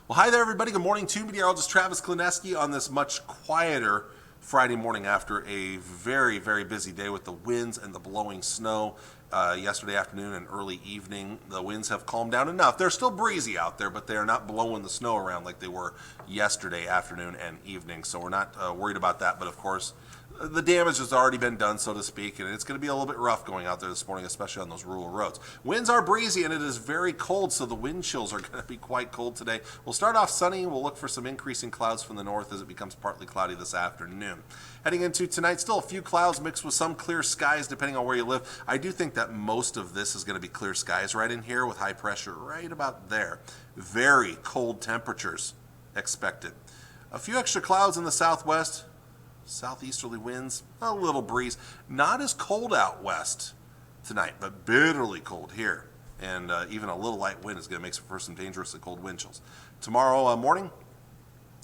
Well, hi there, everybody. Good morning to meteorologist Travis Klineski on this much quieter Friday morning after a very, very busy day with the winds and the blowing snow yesterday afternoon and early evening. The winds have calmed down enough. They're still breezy out there, but they are not blowing the snow around like they were yesterday afternoon and evening. So we're not worried about that. But of course, the damage has already been done, so to speak, and it's going to be a little bit rough going out there this morning, especially on those rural roads. Winds are breezy, and it is very cold, so the wind chills are going to be quite cold today. We'll start off sunny. We'll look for some increasing clouds from the north as it becomes partly cloudy this afternoon. Heading into tonight, still a few clouds mixed with some clear skies, depending on where you live. I do think that most of this is going to be clear skies right in here with high pressure right about there. Very cold temperatures expected. A few extra clouds in the southwest. Southeasterly winds, a little breeze. Not as cold out west tonight, but bitterly cold here. And even a little light wind is going to make for some dangerously cold wind chills. Tomorrow morning,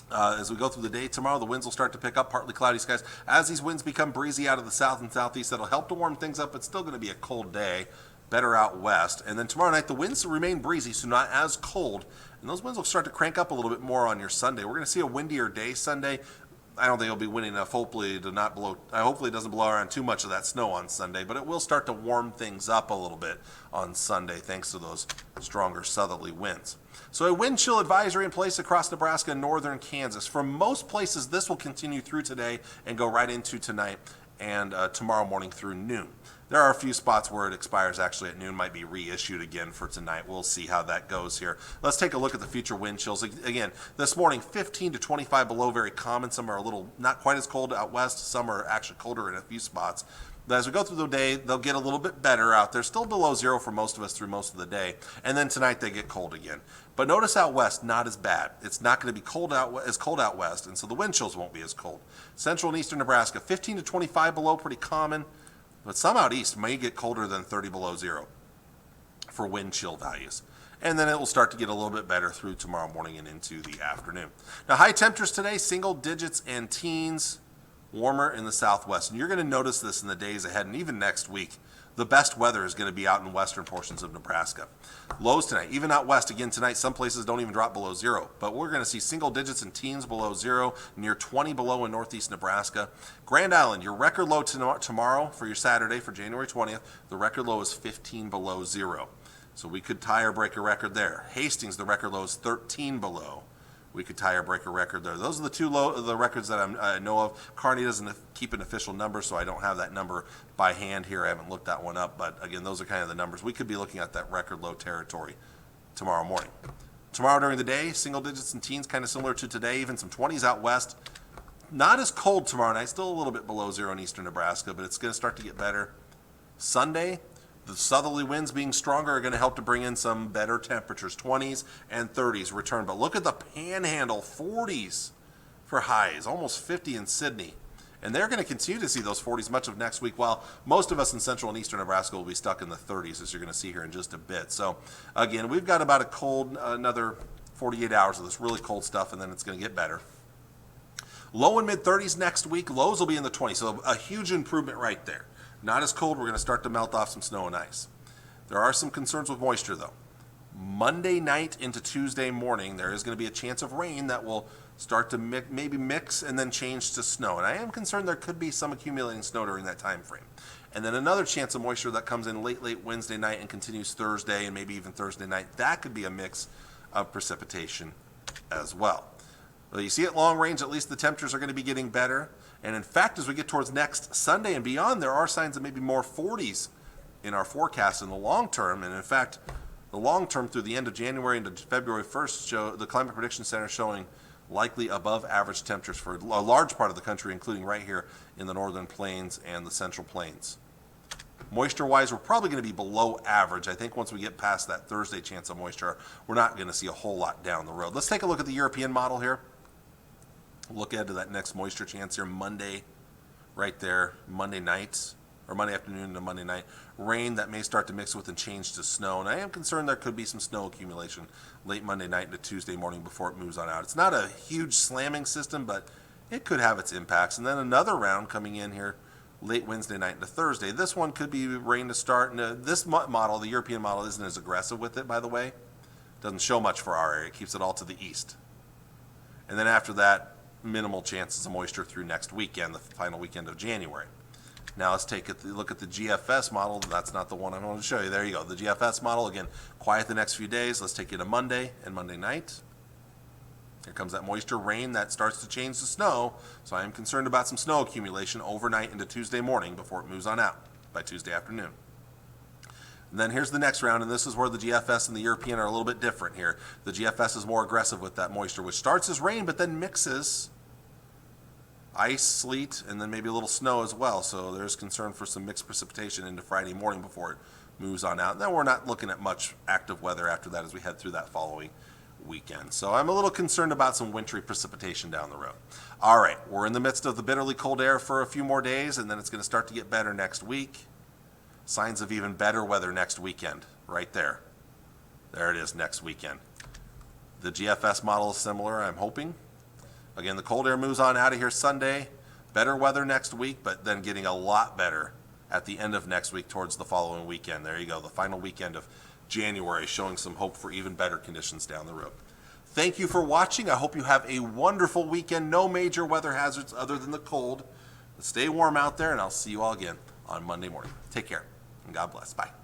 as we go through the day tomorrow, the winds will start to pick up, partly cloudy skies. As these winds become breezy out of the south and southeast, that'll help to warm things up. It's still going to be a cold day, better out west. And then tomorrow night, the winds remain breezy, so not as cold. And those winds will start to crank up a little bit more on your Sunday. We're going to see a windier day Sunday. I don't think it'll be windy enough, hopefully, to not blow. Hopefully, it doesn't blow around too much of that snow on Sunday, but it will start to warm things up a little bit on Sunday thanks to those stronger southerly winds. So, a wind chill advisory in place across Nebraska and northern Kansas. For most places, this will continue through today and go right into tonight and tomorrow morning through noon. There are a few spots where it expires actually at noon, might be reissued again for tonight. We'll see how that goes here. Let's take a look at the future wind chills. Again, this morning, 15 to 25 below, very common. Some are a little not quite as cold out west. Some are actually colder in a few spots. But as we go through the day, they'll get a little bit better out there. Still below zero for most of us through most of the day. And then tonight they get cold again. But notice out west, not as bad. It's not going to be cold out west, and so the wind chills won't be as cold. Central and eastern Nebraska, 15 to 25 below, pretty common. But some out east may get colder than 30 below zero for wind chill values. And then it will start to get a little bit better through tomorrow morning and into the afternoon. Now, high temperatures today, single digits and teens, warmer in the southwest. And you're going to notice this in the days ahead and even next week. The best weather is going to be out in western portions of Nebraska. Lows tonight, even out west, again tonight, some places don't even drop below zero. But we're going to see single digits and teens below zero, near 20 below in northeast Nebraska. Grand Island, your record low tomorrow for your Saturday for January 20th, the record low is 15 below zero. So we could tie or break a record there. Hastings, the record low is 13 below. We could tie or break a record there. Those are the records that I know of. Kearney doesn't keep an official number, so I don't have that number by hand here. I haven't looked that one up, but again, those are kind of the numbers. We could be looking at that record low territory tomorrow morning. Tomorrow during the day, single digits and teens, kind of similar to today, even some 20s out west. Not as cold tomorrow night, still a little bit below zero in eastern Nebraska, but it's going to start to get better. Sunday, the southerly winds being stronger are going to help to bring in some better temperatures. 20s and 30s return. But look at the panhandle, 40s for highs, almost 50 in Sydney. And they're going to continue to see those 40s much of next week, while most of us in central and eastern Nebraska will be stuck in the 30s, as you're going to see here in just a bit. So, again, we've got about another 48 hours of this really cold stuff, and then it's going to get better. Low and mid 30s next week. Lows will be in the 20s, so a huge improvement right there. Not as cold. We're going to start to melt off some snow and ice. There are some concerns with moisture, though. Monday night into Tuesday morning, there is going to be a chance of rain that will start to maybe mix and then change to snow. And I am concerned there could be some accumulating snow during that time frame. And then another chance of moisture that comes in late Wednesday night and continues Thursday and maybe even Thursday night. That could be a mix of precipitation as well. Well, you see at long range, at least the temperatures are going to be getting better. And in fact, as we get towards next Sunday and beyond, there are signs of maybe more 40s in our forecast in the long term. And in fact, the long term through the end of January into February 1st show the Climate Prediction Center showing likely above average temperatures for a large part of the country, including right here in the northern plains and the central plains. Moisture-wise, we're probably going to be below average. I think once we get past that Thursday chance of moisture, we're not going to see a whole lot down the road. Let's take a look at the European model here. Look ahead to that next moisture chance here Monday, right there, Monday night, or Monday afternoon to Monday night. Rain that may start to mix with and change to snow. And I am concerned there could be some snow accumulation late Monday night into Tuesday morning before it moves on out. It's not a huge slamming system, but it could have its impacts. And then another round coming in here late Wednesday night into Thursday. This one could be rain to start. And this model, the European model, isn't as aggressive with it, by the way. Doesn't show much for our area. It keeps it all to the east. And then after that, minimal chances of moisture through next weekend, the final weekend of January. Now let's take a look at the GFS model. That's not the one I wanted to show you. There you go. The GFS model, again, quiet the next few days. Let's take you to Monday and Monday night. Here comes that moisture, rain that starts to change to snow. So I am concerned about some snow accumulation overnight into Tuesday morning before it moves on out by Tuesday afternoon. And then here's the next round, and this is where the GFS and the European are a little bit different here. The GFS is more aggressive with that moisture, which starts as rain, but then mixes ice, sleet, and then maybe a little snow as well. So there's concern for some mixed precipitation into Friday morning before it moves on out. And then we're not looking at much active weather after that as we head through that following weekend. So I'm a little concerned about some wintry precipitation down the road. All right, we're in the midst of the bitterly cold air for a few more days, and then it's going to start to get better next week. Signs of even better weather next weekend, right there. There it is, next weekend. The GFS model is similar, I'm hoping. Again, the cold air moves on out of here Sunday. Better weather next week, but then getting a lot better at the end of next week towards the following weekend. There you go, the final weekend of January, showing some hope for even better conditions down the road. Thank you for watching. I hope you have a wonderful weekend. No major weather hazards other than the cold. Stay warm out there, and I'll see you all again on Monday morning. Take care, and God bless. Bye.